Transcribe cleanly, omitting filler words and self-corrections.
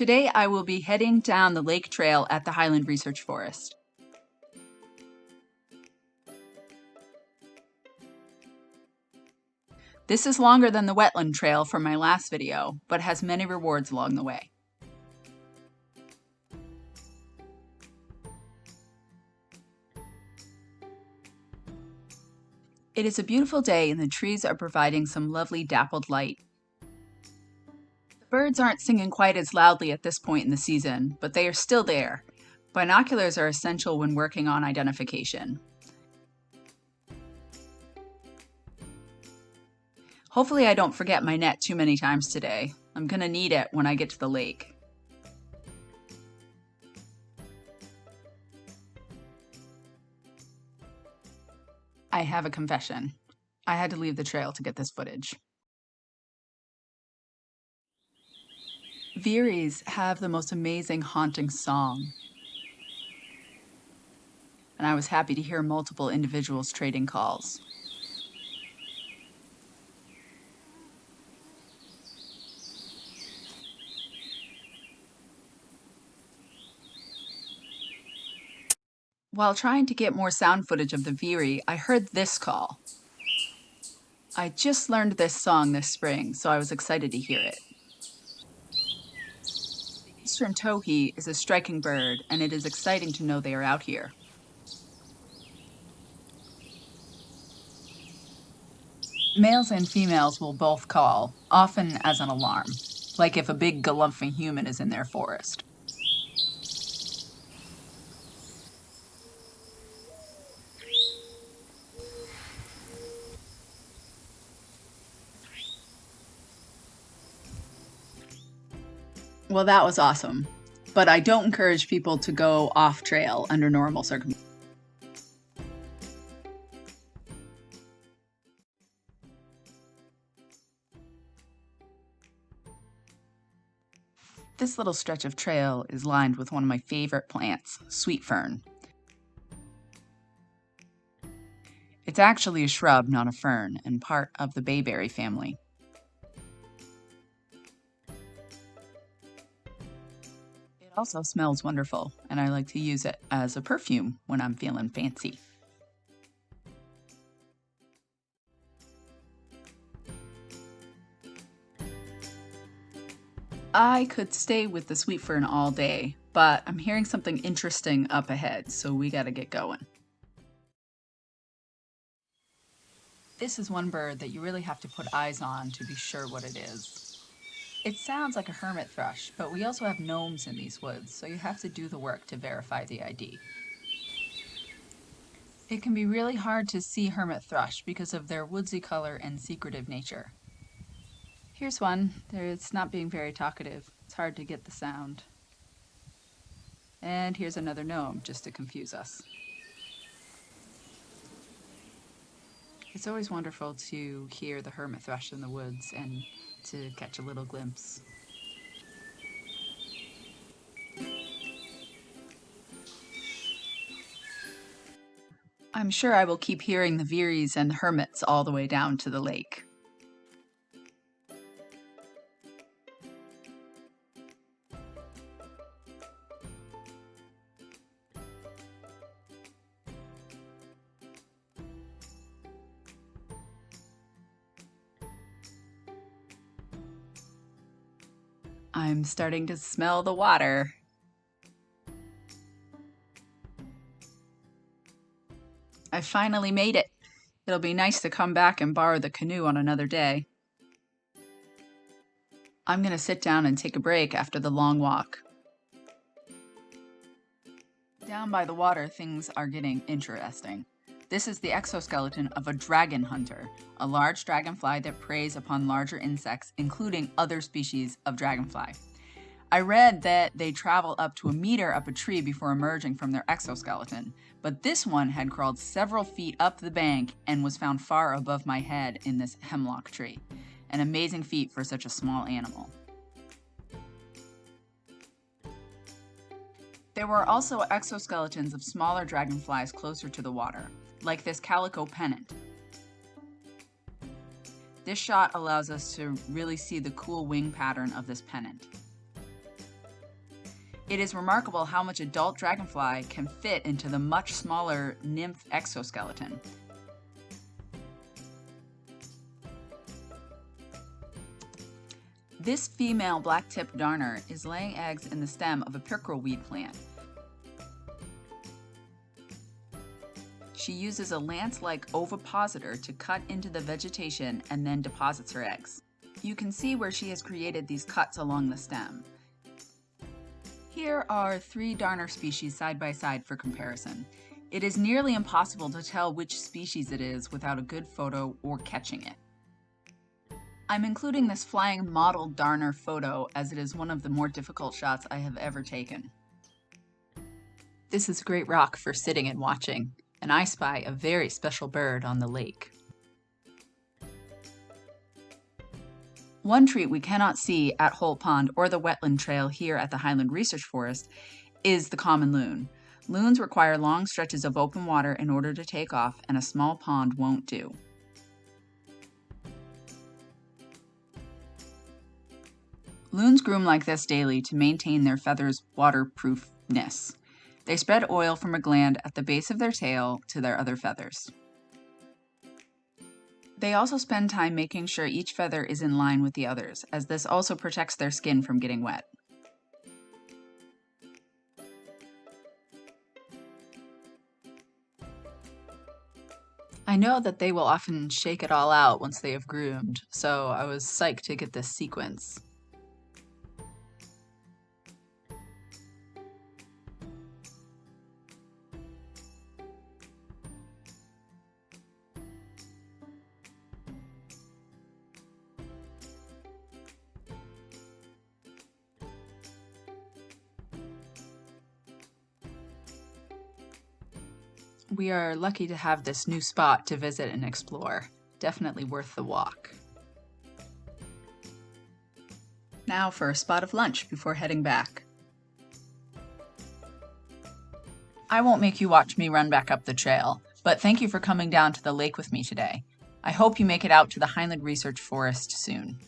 Today I will be heading down the lake trail at the Highland Research Forest. This is longer than the wetland trail from my last video, but has many rewards along the way. It is a beautiful day and the trees are providing some lovely dappled light. The birds aren't singing quite as loudly at this point in the season, but they are still there. Binoculars are essential when working on identification. Hopefully I don't forget my net too many times today. I'm gonna need it when I get to the lake. I have a confession. I had to leave the trail to get this footage. Veeries have the most amazing haunting song. And I was happy to hear multiple individuals trading calls. While trying to get more sound footage of the veery, I heard this call. I just learned this song this spring, so I was excited to hear it. The eastern towhee is a striking bird, and it is exciting to know they are out here. Males and females will both call, often as an alarm, like if a big galumphing human is in their forest. Well, that was awesome, but I don't encourage people to go off trail under normal circumstances. This little stretch of trail is lined with one of my favorite plants, sweet fern. It's actually a shrub, not a fern, and part of the bayberry family. It also smells wonderful, and I like to use it as a perfume when I'm feeling fancy. I could stay with the sweet fern all day, but I'm hearing something interesting up ahead, so we gotta get going. This is one bird that you really have to put eyes on to be sure what it is. It sounds like a hermit thrush, but we also have gnomes in these woods, so you have to do the work to verify the ID. It can be really hard to see hermit thrush because of their woodsy color and secretive nature. Here's one. It's not being very talkative. It's hard to get the sound. And here's another gnome, just to confuse us. It's always wonderful to hear the hermit thrush in the woods and to catch a little glimpse. I'm sure I will keep hearing the veeries and the hermits all the way down to the lake. I'm starting to smell the water. I finally made it. It'll be nice to come back and borrow the canoe on another day. I'm gonna sit down and take a break after the long walk. Down by the water, things are getting interesting. This is the exoskeleton of a dragon hunter, a large dragonfly that preys upon larger insects, including other species of dragonfly. I read that they travel up to a meter up a tree before emerging from their exoskeleton, but this one had crawled several feet up the bank and was found far above my head in this hemlock tree. An amazing feat for such a small animal. There were also exoskeletons of smaller dragonflies closer to the water, like this calico pennant. This shot allows us to really see the cool wing pattern of this pennant. It is remarkable how much adult dragonfly can fit into the much smaller nymph exoskeleton. This female black-tipped darner is laying eggs in the stem of a pickerelweed plant. She uses a lance-like ovipositor to cut into the vegetation and then deposits her eggs. You can see where she has created these cuts along the stem. Here are 3 darner species side by side for comparison. It is nearly impossible to tell which species it is without a good photo or catching it. I'm including this flying mottled darner photo as it is one of the more difficult shots I have ever taken. This is a great rock for sitting and watching, and I spy a very special bird on the lake. One treat we cannot see at Holt Pond or the wetland trail here at the Highland Research Forest is the common loon. Loons require long stretches of open water in order to take off, and a small pond won't do. Loons groom like this daily to maintain their feathers' waterproofness. They spread oil from a gland at the base of their tail to their other feathers. They also spend time making sure each feather is in line with the others, as this also protects their skin from getting wet. I know that they will often shake it all out once they have groomed, so I was psyched to get this sequence. We are lucky to have this new spot to visit and explore. Definitely worth the walk. Now for a spot of lunch before heading back. I won't make you watch me run back up the trail, but thank you for coming down to the lake with me today. I hope you make it out to the Highland Research Forest soon.